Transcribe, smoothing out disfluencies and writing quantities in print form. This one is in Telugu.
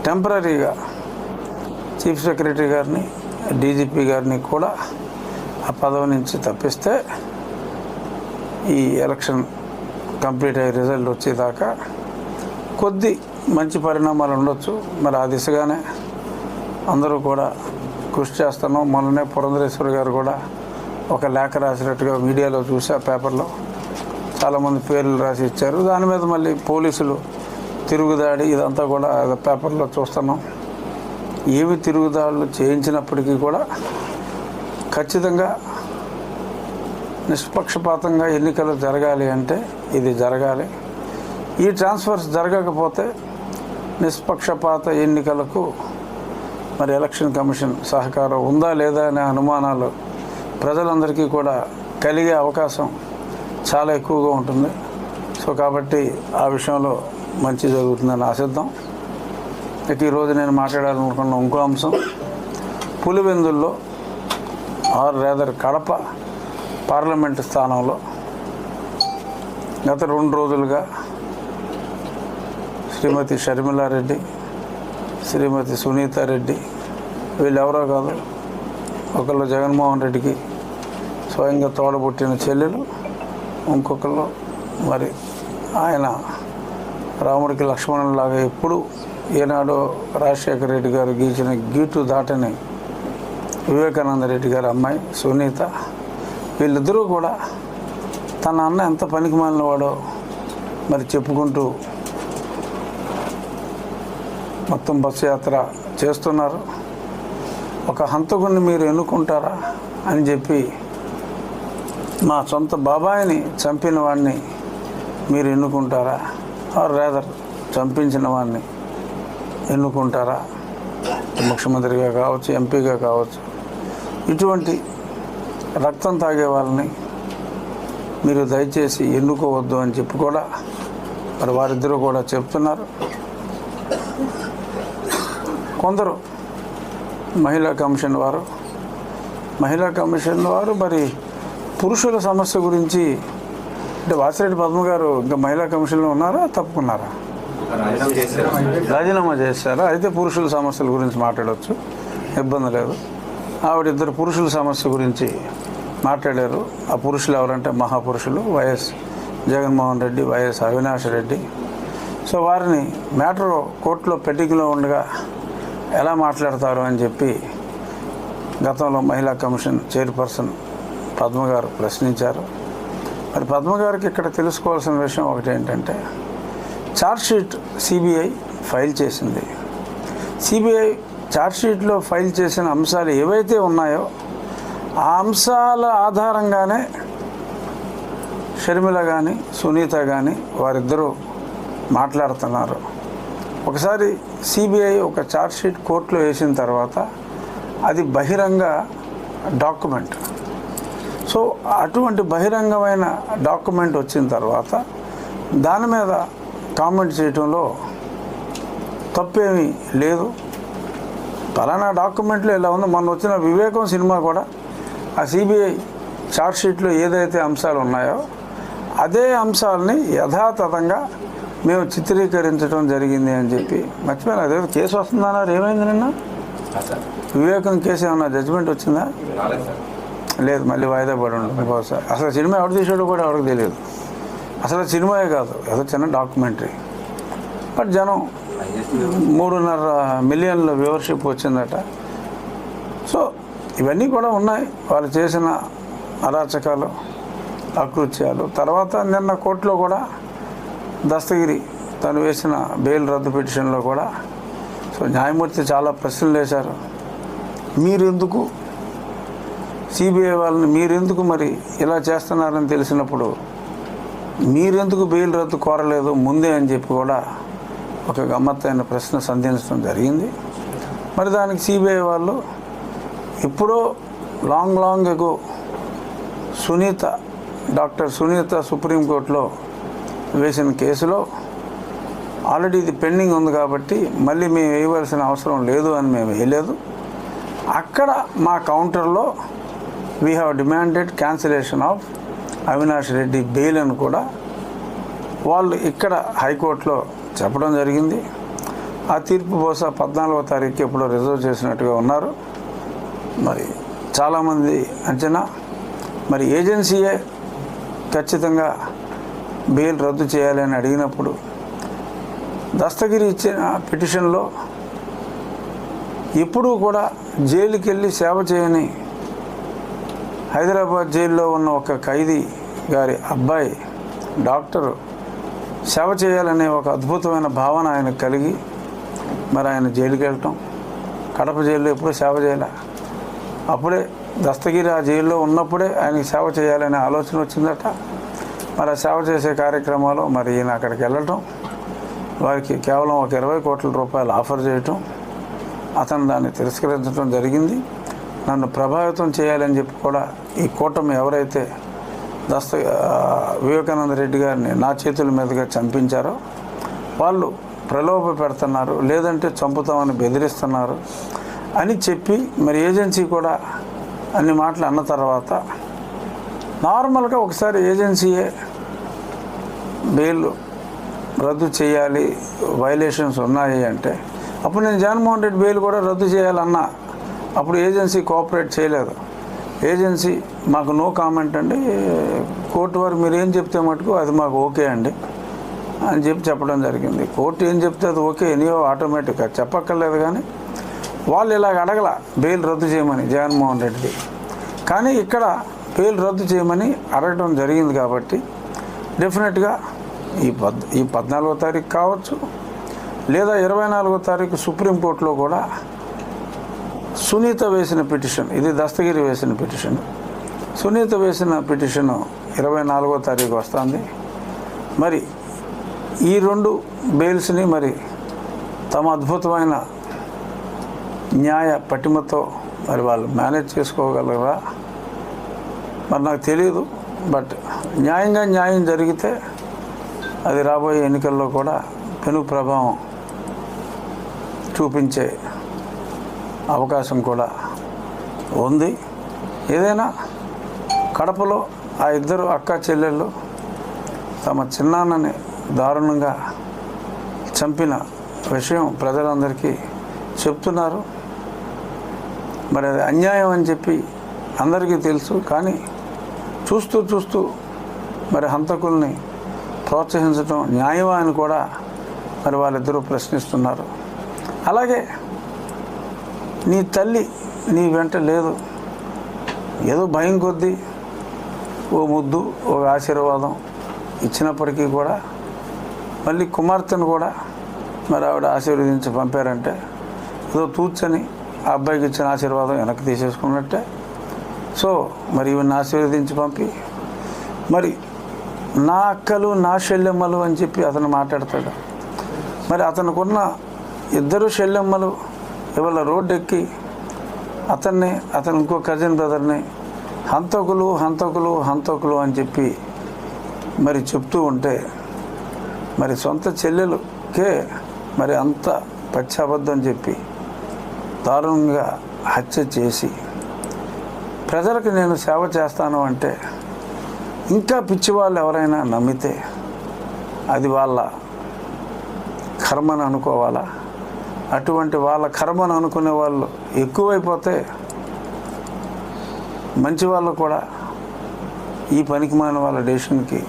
టెంపరీగా చీఫ్ సెక్రటరీ గారిని, డీజీపీ గారిని కూడా ఆ పదవి నుంచి తప్పిస్తే ఈ ఎలక్షన్ కంప్లీట్ అయ్యే రిజల్ట్ వచ్చేదాకా కొద్ది మంచి పరిణామాలు ఉండొచ్చు. మరి ఆ దిశగానే అందరూ కూడా కృషి చేస్తున్నాం. మొన్ననే పురంధరేశ్వరి గారు కూడా ఒక లేఖ రాసినట్టుగా మీడియాలో చూసా, పేపర్లో చాలామంది పేర్లు రాసి ఇచ్చారు. దాని మీద మళ్ళీ పోలీసులు తిరుగుదాడి, ఇదంతా కూడా పేపర్లో చూస్తున్నాం. ఏమి తిరుగుదాడులు చేయించినప్పటికీ కూడా ఖచ్చితంగా నిష్పక్షపాతంగా ఎన్నికలు జరగాలి అంటే ఇది జరగాలి. ఈ ట్రాన్స్ఫర్స్ జరగకపోతే నిష్పక్షపాత ఎన్నికలకు మరి ఎలక్షన్ కమిషన్ సహకారం ఉందా లేదా అనే అనుమానాలు ప్రజలందరికీ కూడా కలిగే అవకాశం చాలా ఎక్కువగా ఉంటుంది. సో కాబట్టి ఆ విషయంలో మంచి జరుగుతుందని ఆశిద్దాం. ఇక ఈరోజు నేను మాట్లాడాలనుకున్న ఇంకో అంశం, పులివెందుల్లో ఆర్ రేదర్ కడప పార్లమెంటు స్థానంలో గత 2 రోజులుగా శ్రీమతి షర్మిలారెడ్డి, శ్రీమతి సునీతారెడ్డి, వీళ్ళెవరో కాదు, ఒకళ్ళు జగన్మోహన్ రెడ్డికి స్వయంగా తోడబుట్టిన చెల్లెలు, ఇంకొకళ్ళు మరి ఆయన రాముడికి లక్ష్మణులాగా ఎప్పుడు ఏనాడో రాజశేఖర రెడ్డి గారు గీచిన గీటు దాటని వివేకానంద రెడ్డి గారి అమ్మాయి సునీత. వీళ్ళిద్దరూ కూడా తన అన్న ఎంత పనికి మాలినవాడో మరి చెప్పుకుంటూ మొత్తం బస్సు యాత్ర చేస్తున్నారు. ఒక హంతకుడిని మీరు ఎన్నుకుంటారా అని చెప్పి, మా సొంత బాబాయిని చంపిన వాడిని మీరు ఎన్నుకుంటారా, ఆర్ రేదర్ చంపించిన వాడిని ఎన్నుకుంటారా? ముఖ్యమంత్రిగా కావచ్చు, ఎంపీగా కావచ్చు, ఇటువంటి రక్తం తాగే వాళ్ళని మీరు దయచేసి ఎన్నుకోవద్దు అని చెప్పి కూడా మరి వారిద్దరూ కూడా చెప్తున్నారు. కొందరు మహిళా కమిషన్ వారు మరి పురుషుల సమస్య గురించి, అంటే వాసిరెడ్డి పద్మ గారు ఇంకా మహిళా కమిషన్లో ఉన్నారా, తప్పుకున్నారా? రాజీనామా చేశారా? అయితే పురుషుల సమస్యల గురించి మాట్లాడవచ్చు, ఇబ్బంది లేదు. ఆవిడిద్దరు పురుషుల సమస్య గురించి మాట్లాడారు. ఆ పురుషులు ఎవరంటే మహాపురుషులు YS Jaganmohan Reddy, YS Avinash Reddy. So వారిని మ్యాటర్ కోర్టులో పెండింగ్లో ఉండగా ఎలా మాట్లాడతారు అని చెప్పి గతంలో మహిళా కమిషన్ చైర్పర్సన్ పద్మ గారు ప్రశ్నించారు. మరి పద్మ గారికి ఇక్కడ తెలుసుకోవాల్సిన విషయం ఒకటి ఏంటంటే, ఛార్జ్షీట్ సిబిఐ ఫైల్ చేసింది. సిబిఐ ఛార్జ్షీట్లో ఫైల్ చేసిన అంశాలు ఏవైతే ఉన్నాయో ఆ అంశాల ఆధారంగానే షర్మిల కానీ సునీత కానీ వారిద్దరూ మాట్లాడుతున్నారు. ఒకసారి సిబిఐ ఒక ఛార్జ్షీట్ కోర్టులో వేసిన తర్వాత అది బహిరంగ డాక్యుమెంట్. సో అటువంటి బహిరంగమైన డాక్యుమెంట్ వచ్చిన తర్వాత దాని మీద కామెంట్ చేయడంలో తప్పేమీ లేదు. పలానా డాక్యుమెంట్లో ఇలా ఉంది. మొన్న వచ్చిన వివేకం సినిమా కూడా ఆ సిబిఐ ఛార్జ్షీట్లో ఏదైతే అంశాలు ఉన్నాయో అదే అంశాలని యథాతథంగా మేము చిత్రీకరించడం జరిగింది అని చెప్పి మర్చిపోయాను. అదే కేసు వస్తుందన్నారు, ఏమైంది నిన్న? వివేకం కేసు ఏమన్నా జడ్జిమెంట్ వచ్చిందా? లేదు, మళ్ళీ వాయిదా పడి ఉంటుంది బహుశా. అసలు సినిమా ఎవరు తీసాడో కూడా ఎవరికి తెలియదు. అసలు సినిమాయే కాదు, ఏదో చిన్న డాక్యుమెంటరీ. బట్ జనం 3.5 మిలియన్ల వ్యూవర్షిప్ వచ్చిందట. సో ఇవన్నీ కూడా ఉన్నాయి, వాళ్ళు చేసిన అరాచకాలు, అకృత్యాలు. తర్వాత నిన్న కోర్టులో కూడా దస్తగిరి తను వేసిన బెయిల్ రద్దు పిటిషన్లో కూడా సో న్యాయమూర్తి చాలా ప్రశ్నలు వేశారు. మీరెందుకు సిబిఐ వాళ్ళని మీరెందుకు మరి ఇలా చేస్తున్నారని తెలిసినప్పుడు మీరెందుకు బెయిల్ రద్దు కోరలేదు ముందే అని చెప్పి కూడా ఒక గమ్మత్తైన ప్రశ్న సంధించడం జరిగింది. మరి దానికి సిబిఐ వాళ్ళు ఎప్పుడో లాంగ్ ఎగో డాక్టర్ సునీత సుప్రీంకోర్టులో వేసిన కేసులో ఆల్రెడీ ఇది పెండింగ్ ఉంది కాబట్టి మళ్ళీ మేము వేయవలసిన అవసరం లేదు అని మేము వేయలేదు. అక్కడ మా కౌంటర్లో we have demanded cancellation of Avinash Reddy bail అని కూడా వాళ్ళు ఇక్కడ హైకోర్టులో చెప్పడం జరిగింది. ఆ తీర్పు బహుశా 14వ తారీఖు ఎప్పుడో రిజర్వ్ చేసినట్టుగా ఉన్నారు. మరి చాలామంది అంచనా మరి ఏజెన్సీయే ఖచ్చితంగా బెయిల్ రద్దు చేయాలని అడిగినప్పుడు దస్తగిరి ఇచ్చిన పిటిషన్లో ఎప్పుడూ కూడా జైలుకి వెళ్ళి సేవ చేయని హైదరాబాద్ జైల్లో ఉన్న ఒక ఖైదీ గారి అబ్బాయి డాక్టరు సేవ చేయాలనే ఒక అద్భుతమైన భావన ఆయనకు కలిగి మరి ఆయన జైలుకి వెళ్ళటం, కడప జైల్లో ఎప్పుడూ సేవ చేయాలి, అప్పుడే దస్తగిరి ఆ జైల్లో ఉన్నప్పుడే ఆయనకి సేవ చేయాలనే ఆలోచన వచ్చిందట. మరి ఆ సేవ చేసే కార్యక్రమాలు మరి ఈయన అక్కడికి వెళ్ళటం, వారికి కేవలం ఒక 20 కోట్ల రూపాయలు ఆఫర్ చేయటం, అతను దాన్ని తిరస్కరించడం జరిగింది. నన్ను ప్రభావితం చేయాలని చెప్పి కూడా ఈ కూటమి ఎవరైతే వివేకానంద రెడ్డి గారిని నా చేతుల మీదుగా చంపించారో వాళ్ళు ప్రలోభ పెడుతున్నారు, లేదంటే చంపుతామని బెదిరిస్తున్నారు అని చెప్పి మరి ఏజెన్సీ కూడా అన్ని మాటలు అన్న తర్వాత నార్మల్గా ఒకసారి ఏజెన్సీయే బెయిల్ రద్దు చేయాలి, వైలేషన్స్ ఉన్నాయి అంటే అప్పుడు నేను జగన్మోహన్ రెడ్డి బెయిల్ కూడా రద్దు చేయాలన్నా అప్పుడు ఏజెన్సీ కోఆపరేట్ చేయలేదు. ఏజెన్సీ మాకు నో కామెంట్ అండి, కోర్టు వారు మీరు ఏం చెప్తే మటుకు అది మాకు ఓకే అండి అని చెప్పడం జరిగింది. కోర్టు ఏం చెప్తే అది ఓకే ఎనీవో ఆటోమేటిక్గా చెప్పక్కర్లేదు. కానీ వాళ్ళు ఇలాగ అడగల బెయిల్ రద్దు చేయమని జగన్మోహన్ రెడ్డి, కానీ ఇక్కడ బెయిల్ రద్దు చేయమని అడగడం జరిగింది. కాబట్టి డెఫినెట్గా ఈ 14వ తారీఖు కావచ్చు లేదా 24వ తారీఖు సుప్రీంకోర్టులో కూడా సునీత వేసిన పిటిషన్, ఇది దస్తగిరి వేసిన పిటిషన్, సునీత వేసిన పిటిషన్ 24వ తారీఖు వస్తుంది. మరి ఈ 2 బెయిల్స్ని మరి తమ అద్భుతమైన న్యాయ పటిమతో మరి వాళ్ళు మేనేజ్ చేసుకోగలరా మరి నాకు తెలియదు. బట్ న్యాయంగా న్యాయం జరిగితే అది రాబోయే ఎన్నికల్లో కూడా పెను ప్రభావం చూపించే అవకాశం కూడా ఉంది. ఏదైనా కడపలో ఆ ఇద్దరు అక్క చెల్లెళ్ళు తమ చిన్నాన్నని దారుణంగా చంపిన విషయం ప్రజలందరికీ చెప్తున్నారు. మరి అది అన్యాయం అని చెప్పి అందరికీ తెలుసు. కానీ చూస్తూ మరి హంతకుల్ని ప్రోత్సహించడం న్యాయమా అని కూడా మరి వాళ్ళిద్దరూ ప్రశ్నిస్తున్నారు. అలాగే నీ తల్లి నీ వెంట లేదు, ఏదో భయం కొద్దీ ఓ ముద్దు ఒక ఆశీర్వాదం ఇచ్చినప్పటికీ కూడా మళ్ళీ కుమార్తెను కూడా మరి ఆవిడ ఆశీర్వదించి పంపారంటే ఏదో తూర్చని ఆ అబ్బాయికి ఇచ్చిన ఆశీర్వాదం వెనక్కి తీసేసుకున్నట్టే. సో మరి ఈవిని ఆశీర్వదించి పంపి మరి నా అక్కలు నా షెల్లెమ్మలు అని చెప్పి అతను మాట్లాడతాడు. మరి అతనుకున్న ఇద్దరు షెల్లెమ్మలు ఇవాళ రోడ్డు ఎక్కి అతన్ని అతను ఇంకో కజిన్ బ్రదర్ని హంతకులు అని చెప్పి మరి చెప్తూ ఉంటే మరి సొంత చెల్లెలుకే మరి అంత పచ్చాబద్ధం చెప్పి దారుణంగా హత్య చేసి ప్రజలకు నేను సేవ చేస్తాను అంటే ఇంకా పిచ్చివాళ్ళు ఎవరైనా నమ్మితే అది వాళ్ళ కర్మను అనుకోవాలా? అటువంటి వాళ్ళ కర్మను అనుకునే వాళ్ళు ఎక్కువైపోతే మంచి వాళ్ళు కూడా ఈ పనికిమాలిన వాళ్ళ డెసిషన్కి